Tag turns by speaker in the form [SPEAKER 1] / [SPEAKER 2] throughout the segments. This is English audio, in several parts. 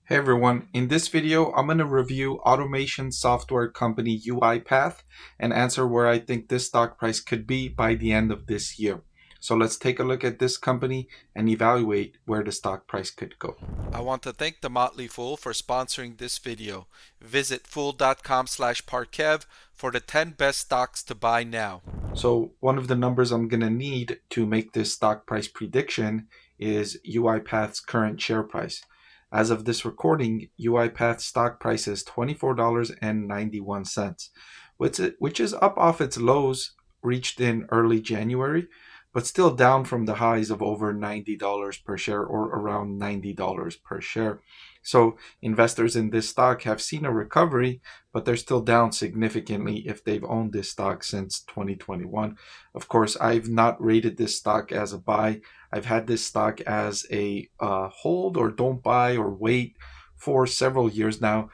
[SPEAKER 1] Hey everyone, in this video I'm going to review automation software company UiPath and answer where I think this stock price could be by the end of this year. So let's take a look at this company and evaluate where the stock price could go.
[SPEAKER 2] I want to thank the Motley Fool for sponsoring this video. Visit fool.com/Parkev for the 10 best stocks to buy now.
[SPEAKER 1] So one of the numbers I'm going to need to make this stock price prediction is UiPath's current share price. As of this recording, UiPath's stock price is $24.91, which is up off its lows reached in early January, but still down from the highs of over $90 per share or around $90 per share. So investors in this stock have seen a recovery, but they're still down significantly if they've owned this stock since 2021. Of course, I've not rated this stock as a buy. I've had this stock as a hold or don't buy or wait for several years now,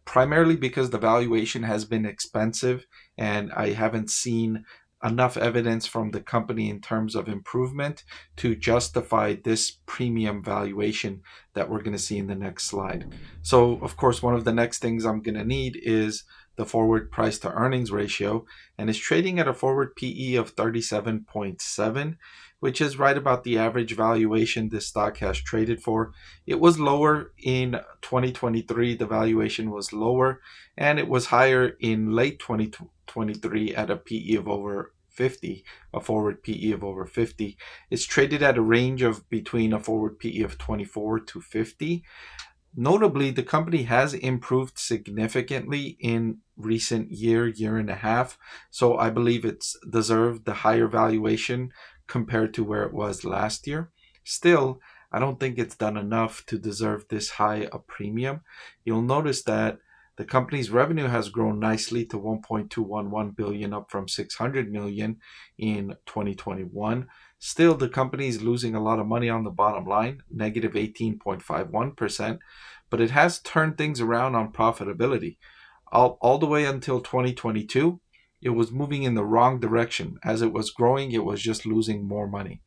[SPEAKER 1] primarily because the valuation has been expensive and I haven't seen enough evidence from the company in terms of improvement to justify this premium valuation that we're going to see in the next slide. So, of course, one of the next things I'm going to need is the forward price to earnings ratio, and it's trading at a forward PE of 37.7, which is right about the average valuation this stock has traded for. It was lower in 2023, the valuation was lower, and it was higher in late 2023 at a PE of over 50, a forward PE of over 50. It's traded at a range of between a forward PE of 24 to 50. Notably, the company has improved significantly in recent year and a half. So I believe it's deserved the higher valuation compared to where it was last year. Still, I don't think it's done enough to deserve this high a premium. You'll notice that the company's revenue has grown nicely to 1.211 billion, up from 600 million in 2021. Still, the company is losing a lot of money on the bottom line, negative 18.51%, but it has turned things around on profitability. All the way until 2022, it was moving in the wrong direction. As it was growing, it was just losing more money.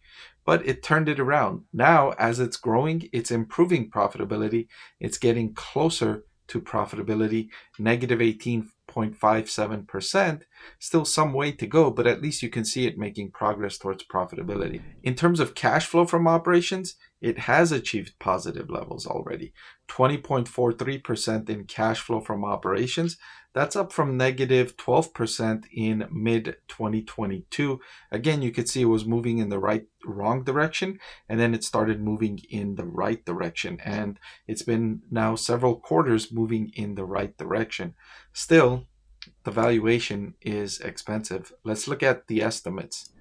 [SPEAKER 1] But it turned it around. Now, as it's growing, it's improving profitability. It's getting closer to profitability, negative 18.57%. Still some way to go, but at least you can see it making progress towards profitability. In terms of cash flow from operations, it has achieved positive levels already. 20.43% in cash flow from operations. That's up from negative 12% in mid 2022. Again, you could see it was moving in the wrong direction, and then it started moving in the right direction. And it's been now several quarters moving in the right direction. Still, the valuation is expensive. Let's look at the estimates.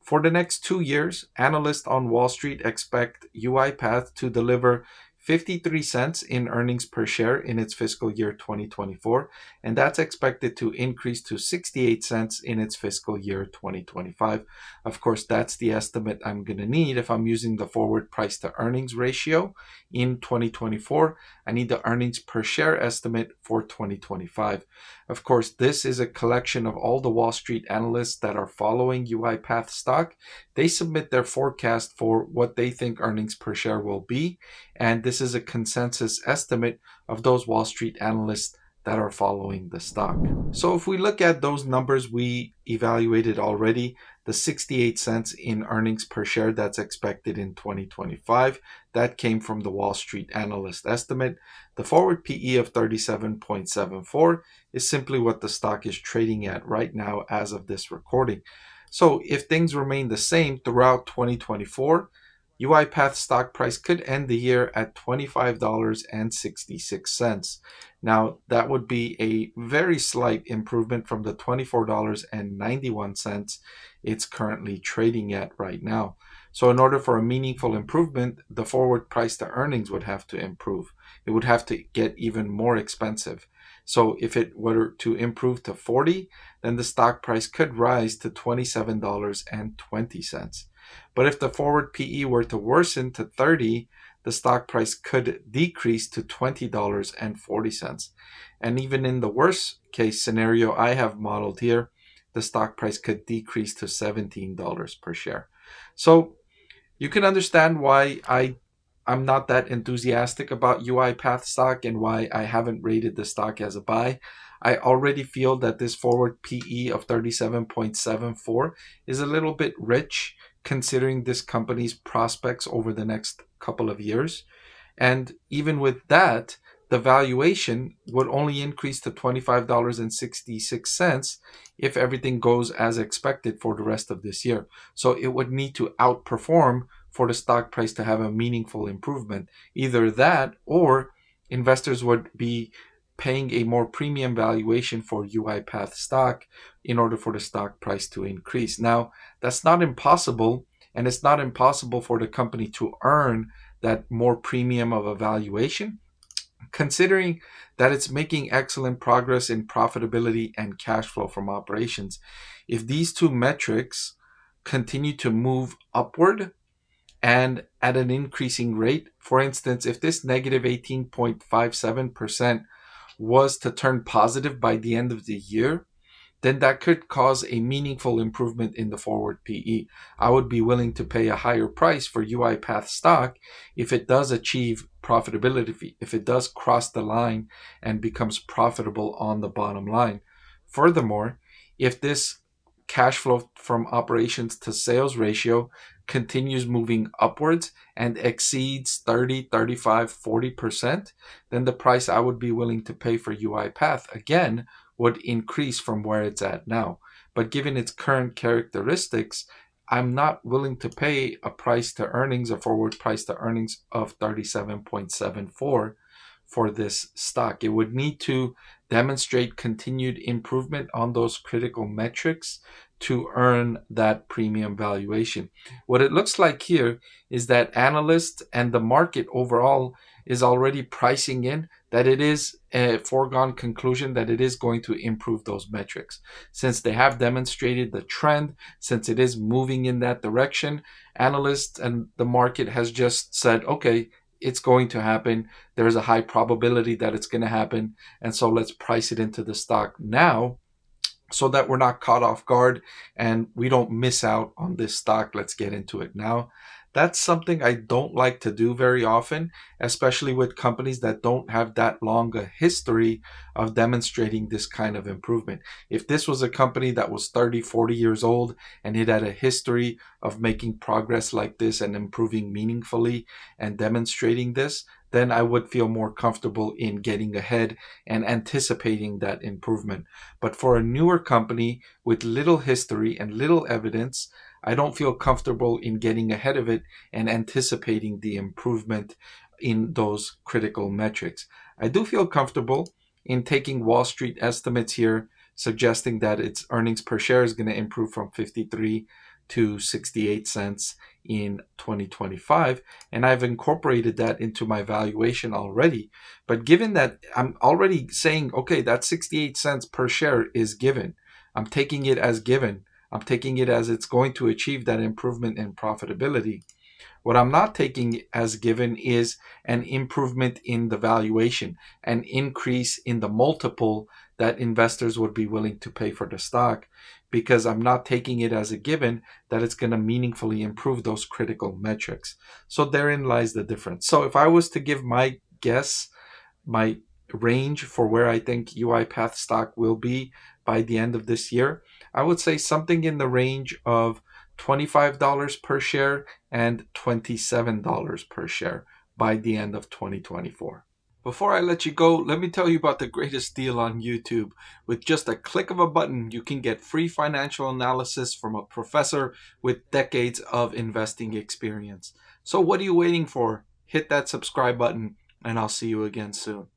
[SPEAKER 1] For the next 2 years, analysts on Wall Street expect UiPath to deliver 53 cents in earnings per share in its fiscal year 2024, and that's expected to increase to 68 cents in its fiscal year 2025. Of course, that's the estimate I'm going to need if I'm using the forward price to earnings ratio in 2024. I need the earnings per share estimate for 2025. Of course, this is a collection of all the Wall Street analysts that are following UiPath stock. They submit their forecast for what they think earnings per share will be, and this is a consensus estimate of those Wall Street analysts that are following the stock. So if we look at those numbers we evaluated already, the 68 cents in earnings per share that's expected in 2025, that came from the Wall Street analyst estimate. The forward PE of 37.74 is simply what the stock is trading at right now as of this recording. So if things remain the same throughout 2024, UiPath stock price could end the year at $25.66. Now, that would be a very slight improvement from the $24.91 it's currently trading at right now. So in order for a meaningful improvement, the forward price to earnings would have to improve. It would have to get even more expensive. So if it were to improve to 40, then the stock price could rise to $27.20. But if the forward PE were to worsen to 30, the stock price could decrease to $20.40. And even in the worst case scenario I have modeled here, the stock price could decrease to $17 per share. So you can understand why I I'm not that enthusiastic about UiPath stock and why I haven't rated the stock as a buy. I already feel that this forward PE of 37.74 is a little bit rich considering this company's prospects over the next couple of years. And even with that, the valuation would only increase to $25.66 if everything goes as expected for the rest of this year. So it would need to outperform for the stock price to have a meaningful improvement. Either that or investors would be paying a more premium valuation for UiPath stock in order for the stock price to increase. Now, that's not impossible, and it's not impossible for the company to earn that more premium of a valuation, considering that it's making excellent progress in profitability and cash flow from operations. If these two metrics continue to move upward and at an increasing rate, for instance, if this negative 18.57% was to turn positive by the end of the year, then that could cause a meaningful improvement in the forward PE. I would be willing to pay a higher price for UiPath stock if it does achieve profitability, if it does cross the line and becomes profitable on the bottom line. Furthermore, if this cash flow from operations to sales ratio continues moving upwards and exceeds 30, 35, 40%, then the price I would be willing to pay for UiPath, again, would increase from where it's at now. But given its current characteristics, I'm not willing to pay a price to earnings, a forward price to earnings of 37.74 for this stock. It would need to demonstrate continued improvement on those critical metrics to earn that premium valuation. What it looks like here is that analysts and the market overall is already pricing in that it is a foregone conclusion that it is going to improve those metrics. Since they have demonstrated the trend, since it is moving in that direction, analysts and the market has just said, okay, it's going to happen. There's a high probability that it's going to happen. And so let's price it into the stock now so that we're not caught off guard and we don't miss out on this stock. Let's get into it now. That's something I don't like to do very often, especially with companies that don't have that long a history of demonstrating this kind of improvement. If this was a company that was 30, 40 years old and it had a history of making progress like this and improving meaningfully and demonstrating this, then I would feel more comfortable in getting ahead and anticipating that improvement. But for a newer company with little history and little evidence, I don't feel comfortable in getting ahead of it and anticipating the improvement in those critical metrics. I do feel comfortable in taking Wall Street estimates here, suggesting that its earnings per share is going to improve from 53 to 68 cents in 2025, and I've incorporated that into my valuation already. But given that I'm already saying, okay, that 68 cents per share is given, I'm taking it as given. I'm taking it as it's going to achieve that improvement in profitability. What I'm not taking as given is an improvement in the valuation, an increase in the multiple that investors would be willing to pay for the stock, because I'm not taking it as a given that it's going to meaningfully improve those critical metrics. So therein lies the difference. So if I was to give my guess, my range for where I think UiPath stock will be by the end of this year, I would say something in the range of $25 per share and $27 per share by the end of 2024. Before I let you go, let me tell you about the greatest deal on YouTube. With just a click of a button, you can get free financial analysis from a professor with decades of investing experience. So what are you waiting for? Hit that subscribe button, and I'll see you again soon.